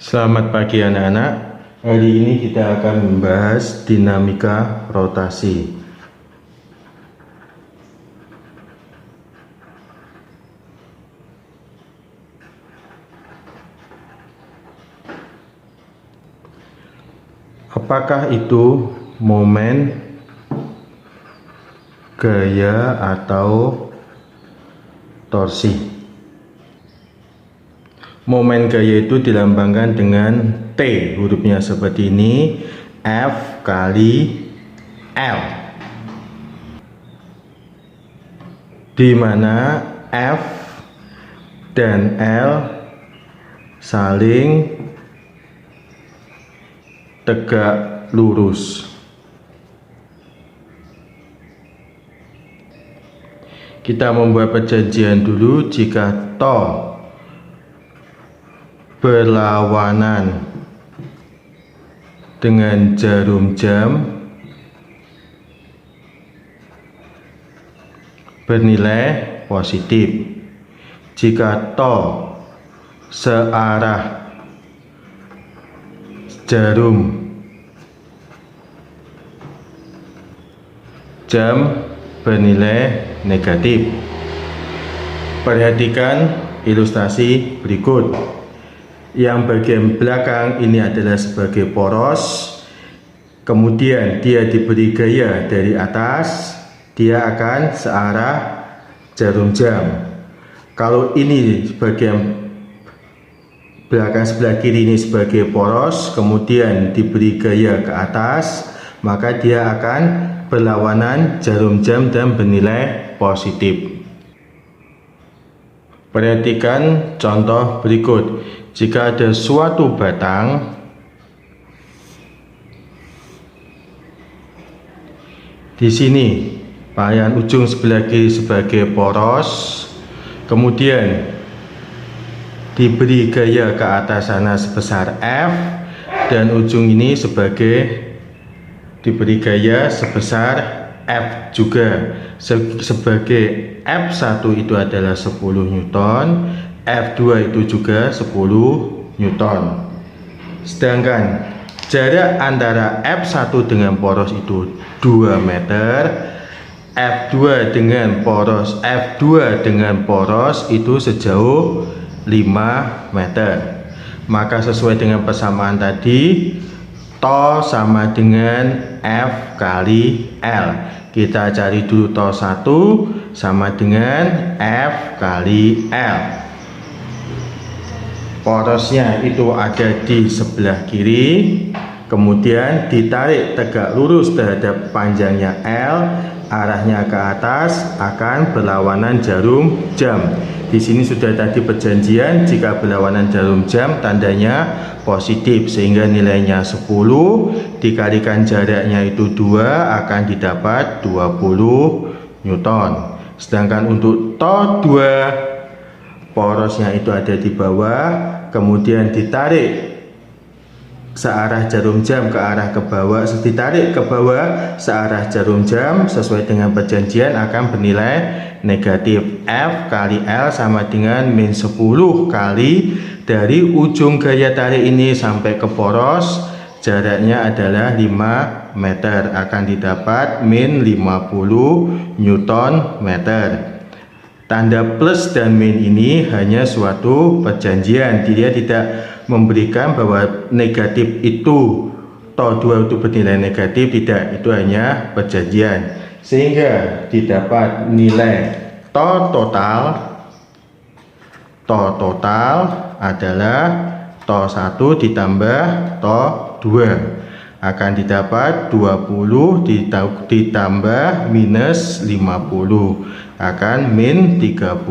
Selamat pagi anak-anak. Hari ini kita akan membahas dinamika rotasi. Apakah itu momen, gaya, atau torsi? Momen gaya itu dilambangkan dengan T, hurufnya seperti ini, F kali L, di mana F dan L saling tegak lurus. Kita membuat perjanjian dulu. Jika to berlawanan dengan jarum jam bernilai positif. Jika to searah jarum jam bernilai negatif. Perhatikan ilustrasi berikut. Yang bagian belakang ini adalah sebagai poros, kemudian dia diberi gaya dari atas, dia akan searah jarum jam. Kalau ini bagian belakang sebelah kiri ini sebagai poros, kemudian diberi gaya ke atas, maka dia akan berlawanan jarum jam dan bernilai positif. Perhatikan contoh berikut. Jika ada suatu batang di sini, bagian ujung sebelah kiri sebagai poros, kemudian diberi gaya ke atas sana sebesar F, dan ujung ini diberi gaya sebesar F juga. Sebagai F1 itu adalah 10 Newton, F2 itu juga 10 Newton. Sedangkan jarak antara F1 dengan poros itu 2 meter, F2 dengan poros itu sejauh 5 meter. Maka sesuai dengan persamaan tadi, to sama dengan F kali L. Kita cari dulu to 1 sama dengan F kali L. Porosnya itu ada di sebelah kiri, kemudian ditarik tegak lurus terhadap panjangnya L, arahnya ke atas, akan berlawanan jarum jam. Di sini sudah tadi perjanjian, jika berlawanan jarum jam tandanya positif, sehingga nilainya 10 dikalikan jaraknya itu 2 akan didapat 20 Newton. Sedangkan untuk to 2, porosnya itu ada di bawah, kemudian ditarik searah jarum jam ke arah ke bawah, ditarik ke bawah searah jarum jam sesuai dengan perjanjian akan bernilai negatif. F kali L sama dengan min 10 kali dari ujung gaya tarik ini sampai ke poros, jaraknya adalah 5 meter, akan didapat min 50 Newton meter. Tanda plus dan min ini hanya suatu perjanjian, dia tidak memberikan bahwa negatif itu to 2 itu bernilai negatif, tidak, itu hanya perjanjian. Sehingga didapat nilai to total adalah to 1 ditambah to 2 akan didapat 20 ditambah minus 50 akan min 30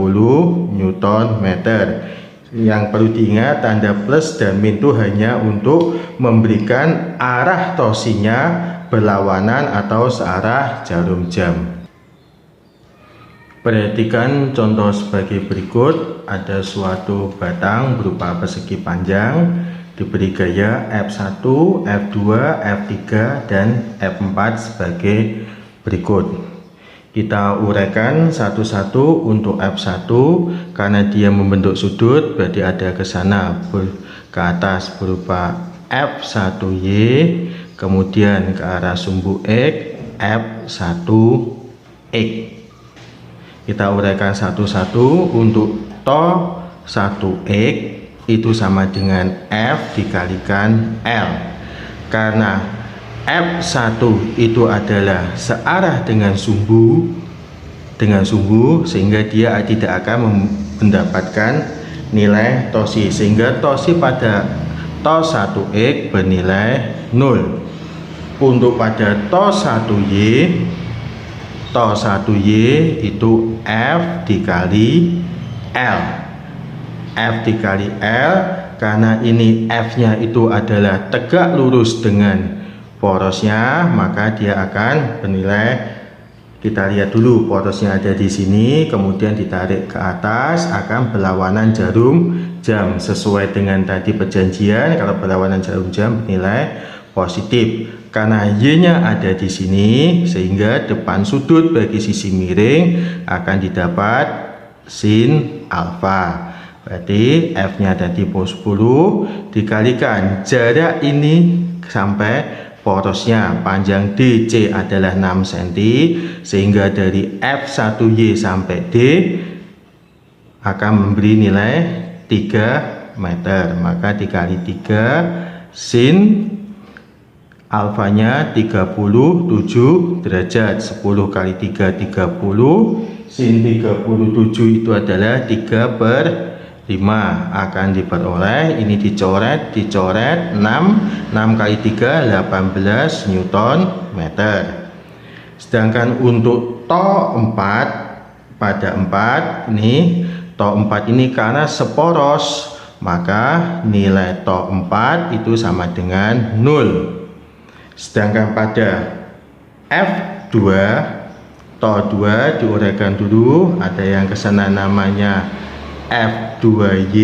Newton meter. Yang perlu diingat, tanda plus dan min itu hanya untuk memberikan arah torsinya berlawanan atau searah jarum jam. Perhatikan contoh sebagai berikut. Ada suatu batang berupa persegi panjang, diberi gaya F1, F2, F3, dan F4 sebagai berikut. Kita uraikan satu-satu. Untuk F1, karena dia membentuk sudut, berarti ada ke sana ke atas berupa F1Y, kemudian ke arah sumbu X F1X. Kita uraikan satu-satu. Untuk to 1X itu sama dengan F dikalikan L, karena F1 itu adalah searah dengan sumbu, sehingga dia tidak akan mendapatkan nilai tosi, sehingga tosi pada to 1X bernilai 0. Untuk pada to 1Y itu F dikali L. F dikali L, karena ini F nya itu adalah tegak lurus dengan porosnya, maka dia akan bernilai, kita lihat dulu, porosnya ada di sini, kemudian ditarik ke atas, akan berlawanan jarum jam sesuai dengan tadi perjanjian. Kalau berlawanan jarum jam bernilai positif. Karena Y nya ada di sini, sehingga depan sudut bagi sisi miring akan didapat sin alfa. Berarti F nya ada di pos 10 dikalikan jarak ini sampai porosnya, panjang DC adalah 6 cm, sehingga dari F1Y sampai D akan memberi nilai 3 meter. Maka dikali 3, sin alfanya 37 derajat. 10 kali 3 30, sin 37 itu adalah 3/5, akan diperoleh, ini dicoret 6 kali 3 18 Newton meter. Sedangkan untuk to 4 pada 4 ini, to 4 ini karena seporos, maka nilai to 4 itu sama dengan 0. Sedangkan pada F2, to 2 diuraikan dulu, ada yang kesana namanya F2Y,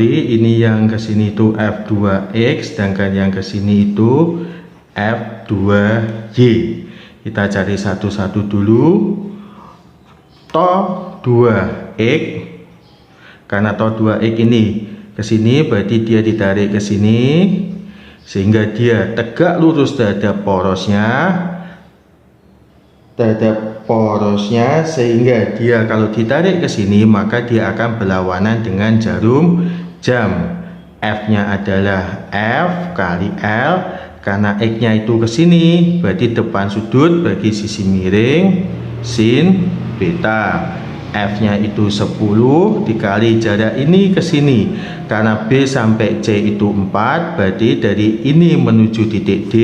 ini yang kesini itu F2X, sedangkan yang kesini itu F2Y. Kita cari satu-satu dulu. To 2X, karena to 2X ini kesini, berarti dia ditarik ke sini, sehingga dia tegak lurus terhadap porosnya, sehingga dia kalau ditarik ke sini maka dia akan berlawanan dengan jarum jam. F nya adalah F kali L, karena X nya itu ke sini, berarti depan sudut bagi sisi miring sin beta. F nya itu 10 dikali jarak ini ke sini, karena B sampai C itu 4, berarti dari ini menuju titik D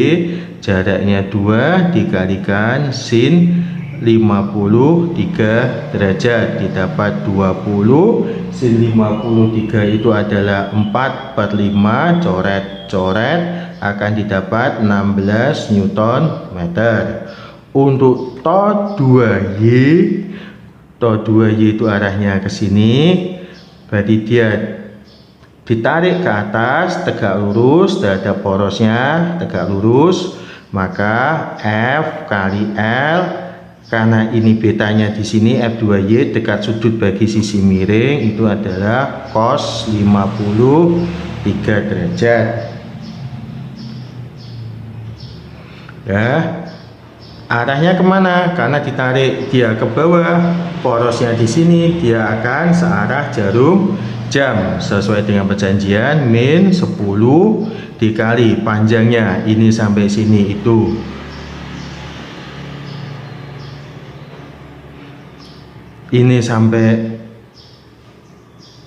jaraknya 2 dikalikan sin 53 derajat, didapat 20. Sin 53 itu adalah 4/5, coret-coret, akan didapat 16 Newton meter. Untuk to 2Y itu arahnya ke sini, berarti dia ditarik ke atas tegak lurus terhadap porosnya, tegak lurus, maka F kali L, karena ini betanya di sini F2Y dekat sudut bagi sisi miring, itu adalah cos 53 derajat. Ya, arahnya kemana? Karena ditarik dia ke bawah, porosnya di sini, dia akan searah jarum jam sesuai dengan perjanjian, min 10 dikali panjangnya ini sampai sini itu ini sampai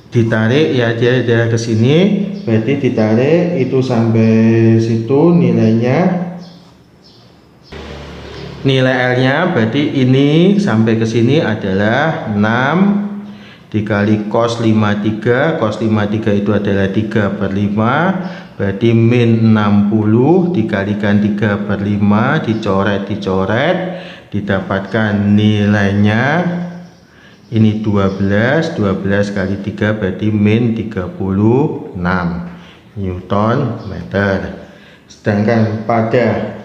ditarik ya, dia ke sini, berarti ditarik itu sampai situ, nilai L nya berarti ini sampai ke sini adalah 6 dikali cos 53. Cos 53 itu adalah 3/5, berarti min 60 dikalikan 3/5, dicoret, didapatkan nilainya ini 12 kali 3 berarti min 36 Newton meter. Sedangkan pada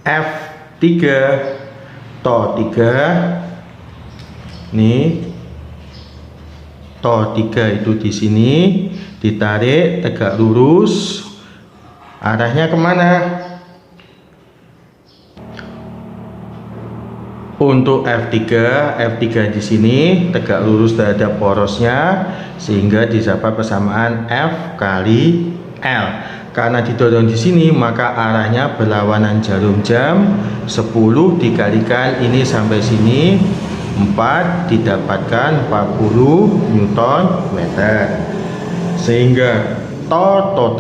F3 to 3. Nih, to 3 itu di sini, ditarik tegak lurus. Arahnya kemana? Untuk F3 di sini tegak lurus terhadap porosnya, sehingga didapat persamaan F kali L. Karena didorong di sini, maka arahnya berlawanan jarum jam. 10 dikalikan ini sampai sini 4, didapatkan 40 Newton meter. Sehingga to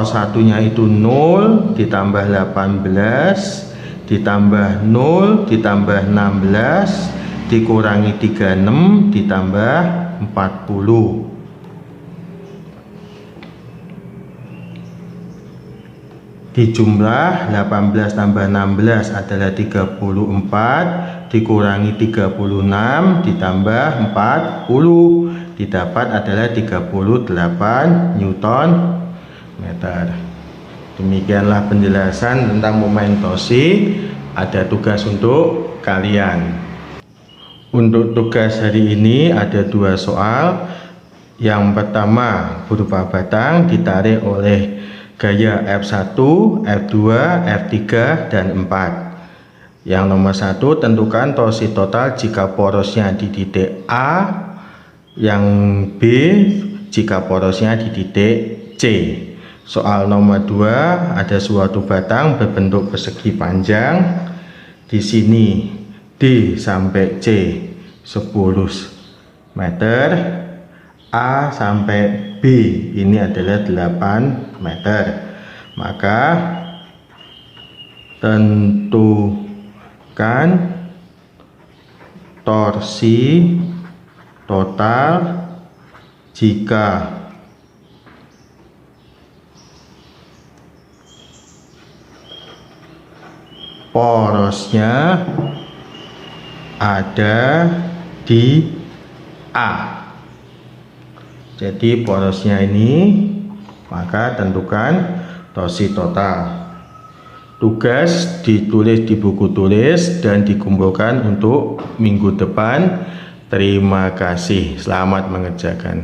satunya itu 0 ditambah 18 ditambah 0 ditambah 16 dikurangi 36 ditambah 40. Dijumlah 18 tambah 16 adalah 34, dikurangi 36 ditambah 40, didapat adalah 38 Newton meter. Demikianlah penjelasan tentang momen torsi. Ada tugas untuk kalian. Untuk tugas hari ini ada 2 soal. Yang pertama berupa batang ditarik oleh gaya F1, F2, F3, dan 4. Yang nomor 1, tentukan torsi total jika porosnya di titik A. Yang B, jika porosnya di titik C. Soal nomor 2, ada suatu batang berbentuk persegi panjang. Di sini D sampai C 10 meter, A sampai B ini adalah 8 meter. Maka tentukan torsi total jika porosnya ada di A. Jadi porosnya ini, maka tentukan torsi total. Tugas ditulis di buku tulis dan dikumpulkan untuk minggu depan. Terima kasih. Selamat mengerjakan.